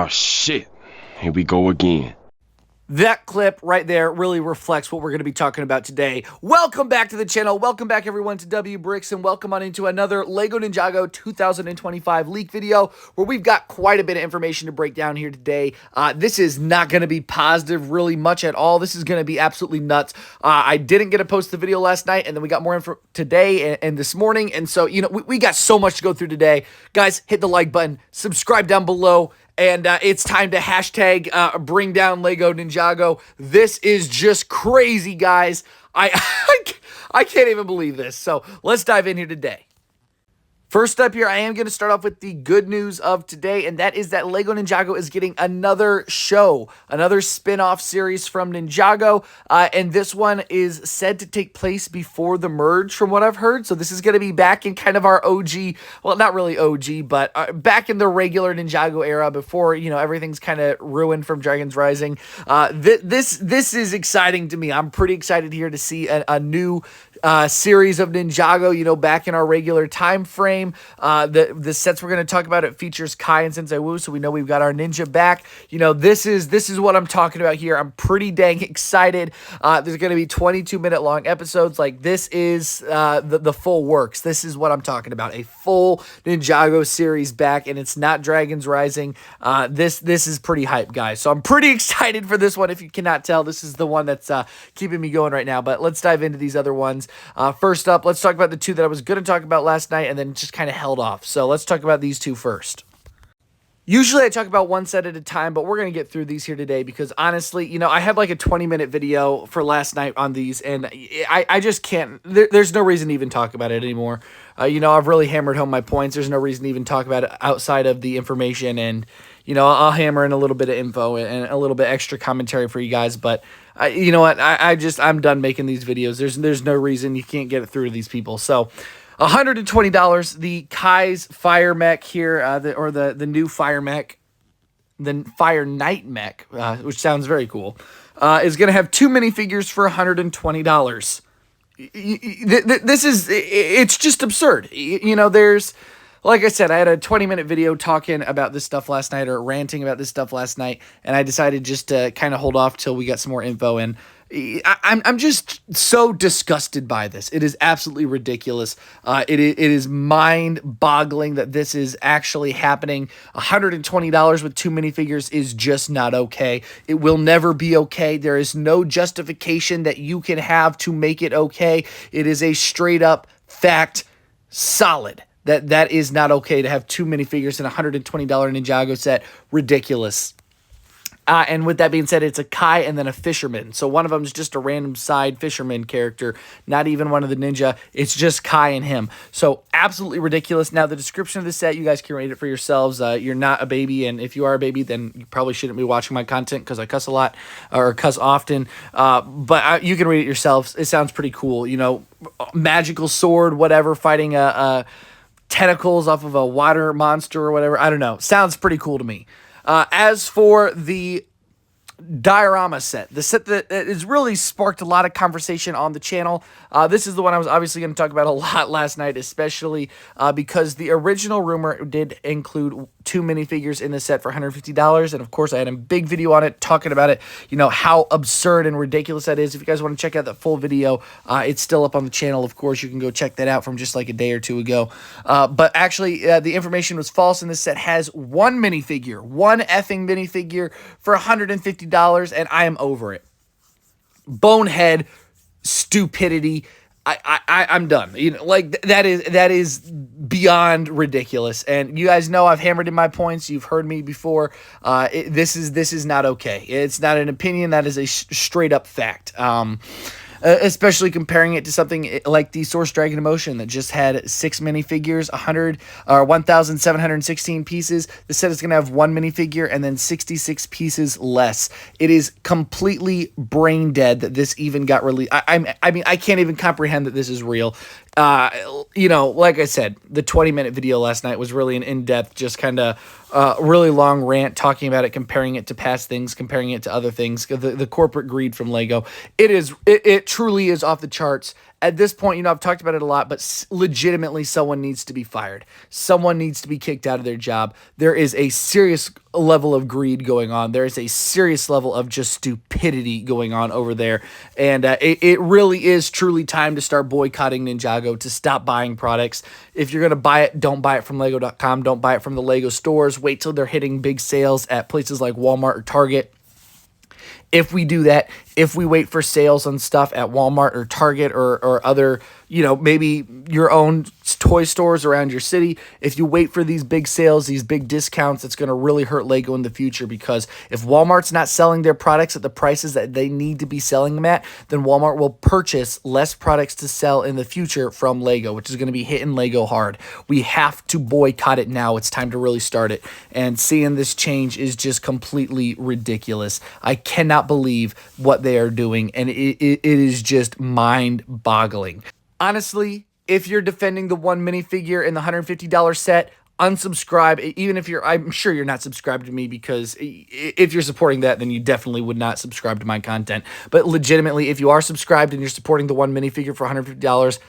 Oh shit, here we go again. That clip right there really reflects what we're going to be talking about today. Welcome back to the channel. Welcome back, everyone, to W Bricks, and welcome on into another LEGO Ninjago 2025 leak video where we've got quite a bit of information to break down here today. This is not going to be positive really much at all. This is going to be absolutely nuts. I didn't get to post the video last night, and then we got more info today and this morning, and so, you know, we got so much to go through today. Guys, hit the like button, subscribe down below, and it's time to hashtag bring down LEGO Ninjago. This is just crazy, guys. I can't even believe this. So let's dive in here today. First up here, I am going to start off with the good news of today, and that is that LEGO Ninjago is getting another show, another spin-off series from Ninjago, and this one is said to take place before the merge, from what I've heard. So this is going to be back in kind of our OG, well, not really OG, but back in the regular Ninjago era before, you know, everything's kind of ruined from Dragons Rising. This is exciting to me. I'm pretty excited here to see a new series of Ninjago, you know, back in our regular time frame. The sets we're going to talk about, it features Kai and Sensei Wu, so we know we've got our ninja back. You know, this is what I'm talking about here. I'm pretty dang excited. There's going to be 22-minute long episodes. Like, this is the full works. This is what I'm talking about. A full Ninjago series back, and it's not Dragons Rising. This is pretty hype, guys. So I'm pretty excited for this one. If you cannot tell, this is the one that's keeping me going right now. But let's dive into these other ones. First up, let's talk about the two that I was going to talk about last night and then just kind of held off. So let's talk about these two first. Usually I talk about one set at a time, but we're going to get through these here today because honestly, you know, I had like a 20-minute video for last night on these, and I just can't, there's no reason to even talk about it anymore. You know, I've really hammered home my points. There's no reason to even talk about it outside of the information, and, you know, I'll hammer in a little bit of info and a little bit extra commentary for you guys, but you know what, I'm done making these videos. There's no reason you can't get it through to these people. So $120, the Kai's Fire Mech here, the new Fire Mech, the Fire Knight Mech, which sounds very cool, is going to have two minifigures for $120. It's just absurd. You know, like I said, I had a 20-minute video talking about this stuff last night, or ranting about this stuff last night, and I decided just to kind of hold off till we got some more info, and I'm just so disgusted by this. It is absolutely ridiculous. It is mind-boggling that this is actually happening. $120 with two minifigures is just not okay. It will never be okay. There is no justification that you can have to make it okay. It is a straight-up fact, solid. That is not okay to have two minifigures in a $120 Ninjago set. Ridiculous. And with that being said, it's a Kai and then a fisherman. So one of them is just a random side fisherman character, not even one of the ninja. It's just Kai and him. So absolutely ridiculous. Now, the description of the set, you guys can read it for yourselves. You're not a baby, and if you are a baby, then you probably shouldn't be watching my content because I cuss a lot or cuss often. But you can read it yourselves. It sounds pretty cool. You know, magical sword, whatever, fighting a tentacles off of a water monster or whatever. I don't know. Sounds pretty cool to me. As for the Diorama set, the set that has really sparked a lot of conversation on the channel, this is the one I was obviously going to talk about a lot last night, especially because the original rumor did include two minifigures in the set for $150, and of course I had a big video on it talking about it, you know, how absurd and ridiculous that is. If you guys want to check out that full video, it's still up on the channel. Of course, you can go check that out from just like a day or two ago. But actually, the information was false, and this set has one minifigure, one effing minifigure for $150, and I am over it. Bonehead stupidity. I'm done. You know, like that is beyond ridiculous. And you guys know I've hammered in my points. You've heard me before. This is not okay. It's not an opinion. That is a straight up fact. Especially comparing it to something like the Source Dragon Emotion that just had 6 minifigures, 1,716 pieces. The set is going to have 1 minifigure and then 66 pieces less. It is completely brain dead that this even got released. I mean, I can't even comprehend that this is real. You know, like I said, the 20-minute video last night was really an in-depth, just kind of really long rant talking about it, comparing it to past things, comparing it to other things, the corporate greed from LEGO. It truly is off the charts, at this point, I've talked about it a lot, but legitimately someone needs to be fired. Someone needs to be kicked out of their job. There is a serious level of greed going on. There is a serious level of just stupidity going on over there. And it really is truly time to start boycotting Ninjago, to stop buying products. If you're going to buy it, don't buy it from Lego.com. Don't buy it from the Lego stores. Wait till they're hitting big sales at places like Walmart or Target. If we do that, if we wait for sales on stuff at Walmart or Target or other, maybe your own toy stores around your city, if you wait for these big sales, these big discounts, it's going to really hurt Lego in the future, because if Walmart's not selling their products at the prices that they need to be selling them at, then Walmart will purchase less products to sell in the future from Lego, which is going to be hitting Lego hard. We have to boycott it now. It's time to really start it. And seeing this change is just completely ridiculous. I cannot believe what they are doing, and it is just mind-boggling. Honestly, if you're defending the one minifigure in the $150 set, unsubscribe. Even if I'm sure you're not subscribed to me, because if you're supporting that, then you definitely would not subscribe to my content. But legitimately, if you are subscribed and you're supporting the one minifigure for $150,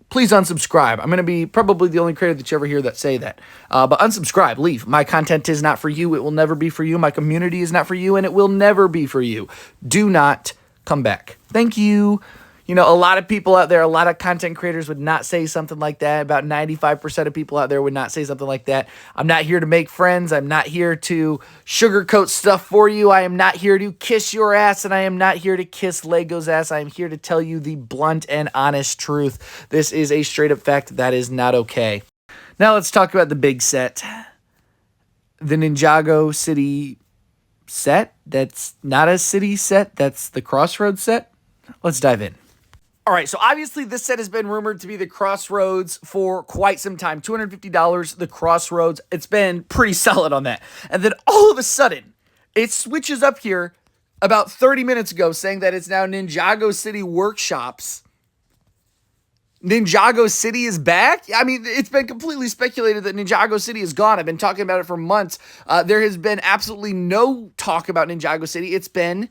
please unsubscribe. I'm going to be probably the only creator that you ever hear that say that. But unsubscribe, leave. My content is not for you. It will never be for you. My community is not for you, and it will never be for you. Do not come back. Thank you. A lot of people out there, a lot of content creators would not say something like that. About 95% of people out there would not say something like that. I'm not here to make friends. I'm not here to sugarcoat stuff for you. I am not here to kiss your ass, and I am not here to kiss Lego's ass. I am here to tell you the blunt and honest truth. This is a straight up fact. That is not okay. Now let's talk about the big set. The Ninjago City set. That's not a city set. That's the Crossroads set. Let's dive in. All right, so obviously this set has been rumored to be the Crossroads for quite some time. $250, the Crossroads. It's been pretty solid on that. And then all of a sudden, it switches up here about 30 minutes ago, saying that it's now Ninjago City Workshops. Ninjago City is back? I mean, it's been completely speculated that Ninjago City is gone. I've been talking about it for months. There has been absolutely no talk about Ninjago City. It's been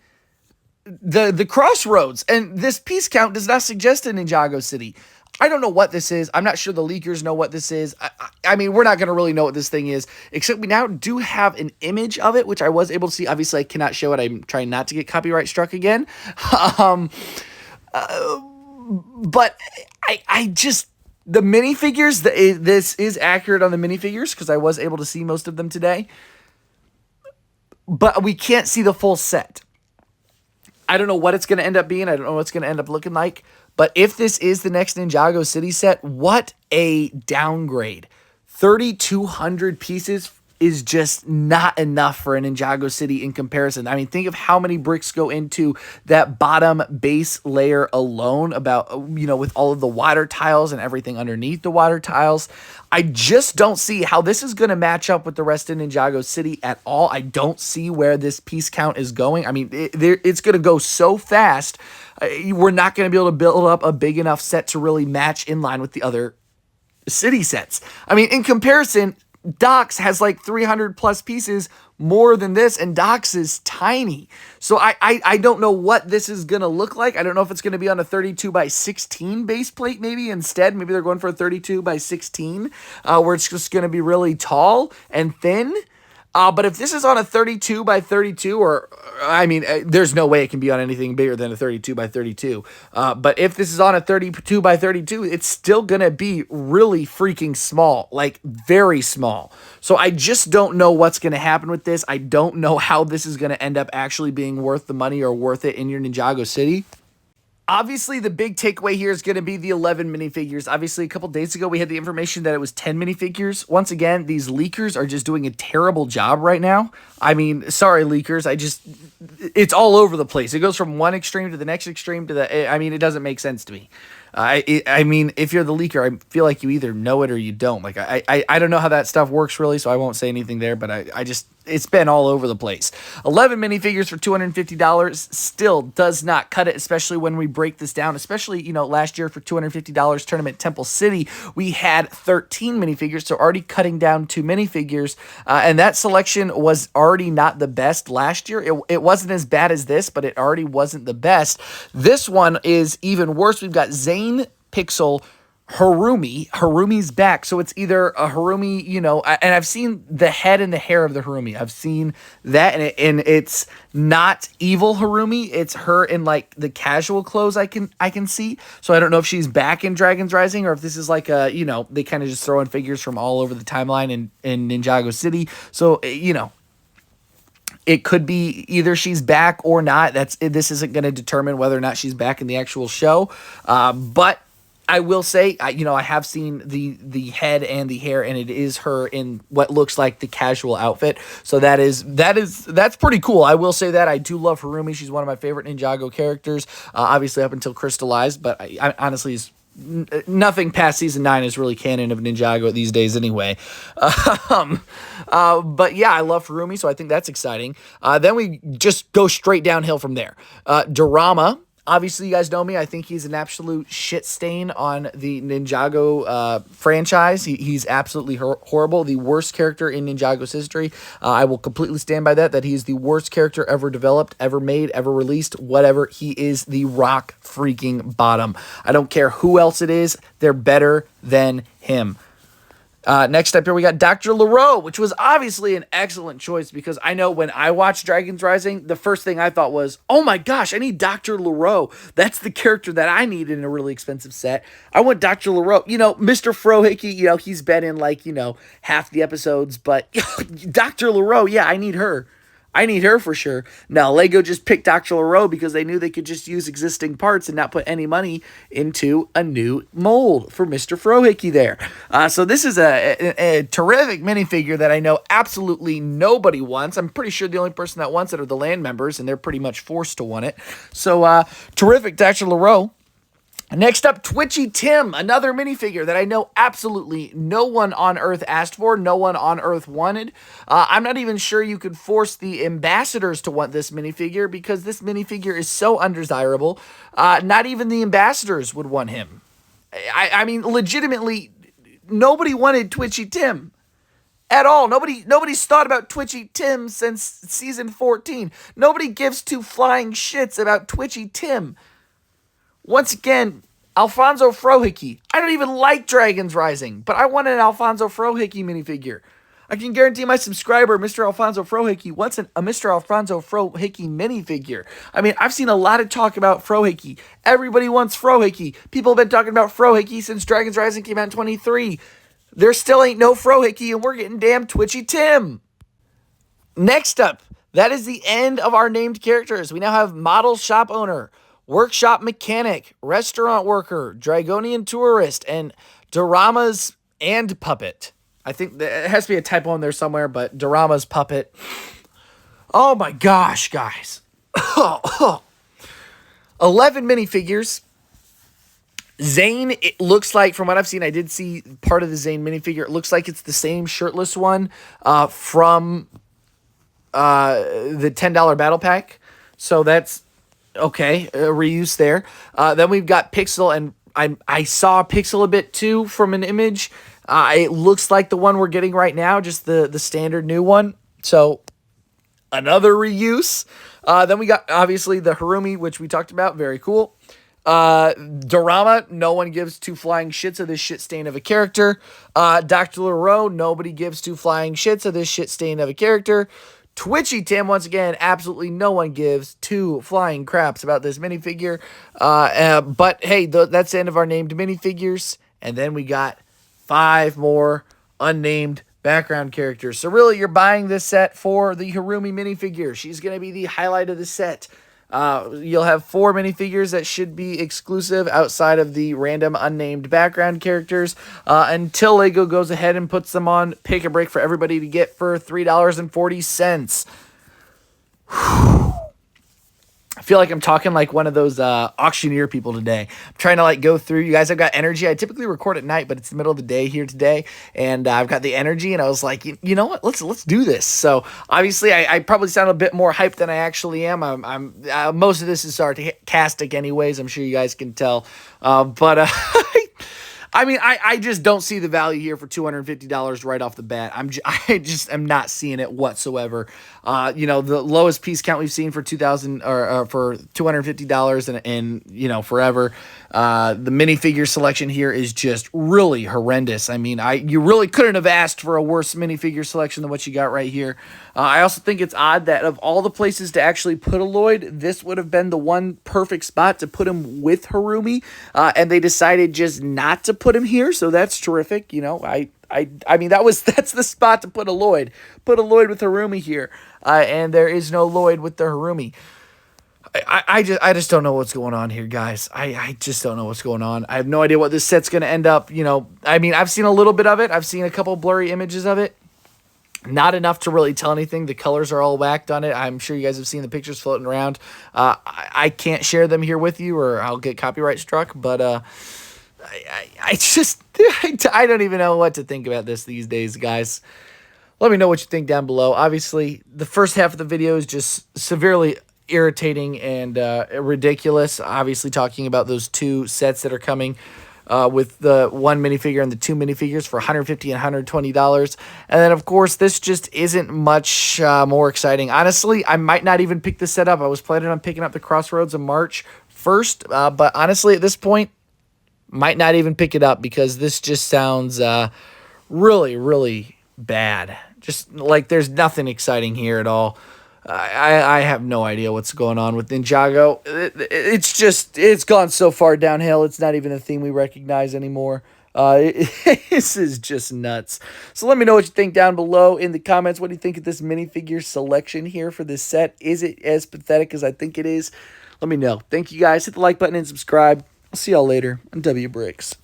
the Crossroads, and this piece count does not suggest a Ninjago City. I don't know what this is. I'm not sure the leakers know what this is. I mean, we're not going to really know what this thing is, except we now do have an image of it, which I was able to see. Obviously, I cannot show it. I'm trying not to get copyright struck again. But I just, the minifigures, this is accurate on the minifigures, because I was able to see most of them today. But we can't see the full set. I don't know what it's going to end up being. I don't know what it's going to end up looking like. But if this is the next Ninjago City set, what a downgrade. 3,200 pieces is just not enough for a Ninjago City in comparison. I mean, think of how many bricks go into that bottom base layer alone, with all of the water tiles and everything underneath the water tiles. I just don't see how this is going to match up with the rest of Ninjago City at all. I don't see where this piece count is going. I mean, it's going to go so fast. We're not going to be able to build up a big enough set to really match in line with the other city sets. I mean, in comparison, Doc's has like 300 plus pieces more than this, and Doc's is tiny. So I don't know what this is going to look like. I don't know if it's going to be on a 32 by 16 base plate maybe instead. Maybe they're going for a 32 by 16 where it's just going to be really tall and thin. But if this is on a 32 by 32, there's no way it can be on anything bigger than a 32 by 32. But if this is on a 32 by 32, it's still going to be really freaking small, like very small. So I just don't know what's going to happen with this. I don't know how this is going to end up actually being worth the money or worth it in your Ninjago City. Obviously, the big takeaway here is going to be the 11 minifigures. Obviously, a couple days ago, we had the information that it was 10 minifigures. Once again, these leakers are just doing a terrible job right now. I mean, sorry, leakers. It's all over the place. It goes from one extreme to the next extreme it doesn't make sense to me. I mean, if you're the leaker, I feel like you either know it or you don't. Like, I don't know how that stuff works really, so I won't say anything there, but it's been all over the place. 11 minifigures for $250 still does not cut it, especially when we break this down, especially, last year for $250 Tournament Temple City, we had 13 minifigures, so already cutting down 2 minifigures, and that selection was already not the best last year. It wasn't as bad as this, but it already wasn't the best. This one is even worse. We've got Zane Pixel, Harumi. Harumi's back. So it's either a Harumi, and I've seen the head and the hair of the Harumi. I've seen that, and it's not evil Harumi. It's her in like the casual clothes I can see. So I don't know if she's back in Dragon's Rising or if this is like a, they kind of just throw in figures from all over the timeline in Ninjago City. So, it could be either she's back or not. This isn't going to determine whether or not she's back in the actual show. But I will say, I have seen the head and the hair, and it is her in what looks like the casual outfit. So that's pretty cool. I will say that I do love Harumi. She's one of my favorite Ninjago characters, obviously up until Crystallized. But I honestly, nothing past season 9 is really canon of Ninjago these days anyway. But yeah, I love Harumi, so I think that's exciting. Then we just go straight downhill from there. Diorama. Obviously, you guys know me. I think he's an absolute shit stain on the Ninjago franchise. He's absolutely horrible. The worst character in Ninjago's history. I will completely stand by that he is the worst character ever developed, ever made, ever released, whatever. He is the rock freaking bottom. I don't care who else it is. They're better than him. Next up here, we got Dr. Leroux, which was obviously an excellent choice because I know when I watched Dragon's Rising, the first thing I thought was, oh my gosh, I need Dr. Leroux. That's the character that I need in a really expensive set. I want Dr. Leroux. Mr. Frohickey, he's been in like, half the episodes, but Dr. Leroux, yeah, I need her. I need her for sure. Now, Lego just picked Dr. Leroux because they knew they could just use existing parts and not put any money into a new mold for Mr. Frohickey there. So this is a terrific minifigure that I know absolutely nobody wants. I'm pretty sure the only person that wants it are the land members, and they're pretty much forced to want it. So terrific, Dr. Leroux. Next up, Twitchy Tim, another minifigure that I know absolutely no one on Earth asked for, no one on Earth wanted. I'm not even sure you could force the ambassadors to want this minifigure because this minifigure is so undesirable. Not even the ambassadors would want him. I mean, legitimately, nobody wanted Twitchy Tim at all. Nobody's thought about Twitchy Tim since season 14. Nobody gives two flying shits about Twitchy Tim. Once again, Alfonso Frohickey. I don't even like Dragon's Rising, but I want an Alfonso Frohickey minifigure. I can guarantee my subscriber, Mr. Alfonso Frohickey, wants a Mr. Alfonso Frohickey minifigure. I mean, I've seen a lot of talk about Frohickey. Everybody wants Frohickey. People have been talking about Frohickey since Dragon's Rising came out in 23. There still ain't no Frohickey, and we're getting damn Twitchy Tim. Next up, that is the end of our named characters. We now have model shop owner, workshop mechanic, restaurant worker, Dragonian tourist, and Diorama's and puppet. I think there has to be a typo in there somewhere, but Diorama's puppet. Oh my gosh, guys. 11 minifigures. Zane, it looks like, from what I've seen, I did see part of the Zane minifigure. It looks like it's the same shirtless one from the $10 battle pack. So that's okay, a reuse there. Then we've got Pixel, and I saw Pixel a bit too from an image. It looks like the one we're getting right now, just the standard new one. So another reuse. Then we got, obviously, the Harumi, which we talked about. Very cool. Diorama, no one gives two flying shits of this shit stain of a character. Dr. Leroux, nobody gives two flying shits of this shit stain of a character. Twitchy Tim, once again, absolutely no one gives two flying craps about this minifigure. But hey, that's the end of our named minifigures. And then we got 5 more unnamed background characters. So really, you're buying this set for the Harumi minifigure. She's going to be the highlight of the set. You'll have 4 minifigures that should be exclusive outside of the random unnamed background characters until Lego goes ahead and puts them on Pick a Break for everybody to get for $3.40. I feel like I'm talking like one of those auctioneer people today. I'm trying to like go through. You guys have got energy. I typically record at night, but it's the middle of the day here today, and I've got the energy. And I was like, you know what? Let's do this. So obviously, I probably sound a bit more hyped than I actually am. I'm most of this is sarcastic, anyways. I'm sure you guys can tell. But I mean, I just don't see the value here for $250 right off the bat. I just am not seeing it whatsoever. You know, the lowest piece count we've seen for 2000 or for $250 and you know, forever. The minifigure selection here is just really horrendous. I mean, you really couldn't have asked for a worse minifigure selection than what you got right here. I also think it's odd that of all the places to actually put a Lloyd, this would have been the one perfect spot to put him with Harumi, and they decided just not to put him here, so that's terrific. You know, I mean, that's the spot to put a Lloyd. Put a Lloyd with Harumi here, and there is no Lloyd with the Harumi. I just don't know what's going on here, guys. I just don't know what's going on. I have no idea what this set's going to end up. You know, I mean, I've seen a little bit of it. I've seen a couple blurry images of it. Not enough to really tell anything. The colors are all whacked on it. I'm sure you guys have seen the pictures floating around. I can't share them here with you or I'll get copyright struck, but I just, I don't even know what to think about this these days, guys. Let me know what you think down below. Obviously, the first half of the video is just severely irritating and ridiculous. Obviously, talking about those two sets that are coming. With the one minifigure and the two minifigures for $150 and $120. And then, of course, this just isn't much more exciting. Honestly, I might not even pick this set up. I was planning on picking up the Crossroads of March first. But honestly, at this point, might not even pick it up because this just sounds really, really bad. Just like there's nothing exciting here at all. I have no idea what's going on with Ninjago. It's gone so far downhill. It's not even a theme we recognize anymore. This is just nuts. So let me know what you think down below in the comments. What do you think of this minifigure selection here for this set? Is it as pathetic as I think it is? Let me know. Thank you guys. Hit the like button and subscribe. I'll see y'all later on W Bricks.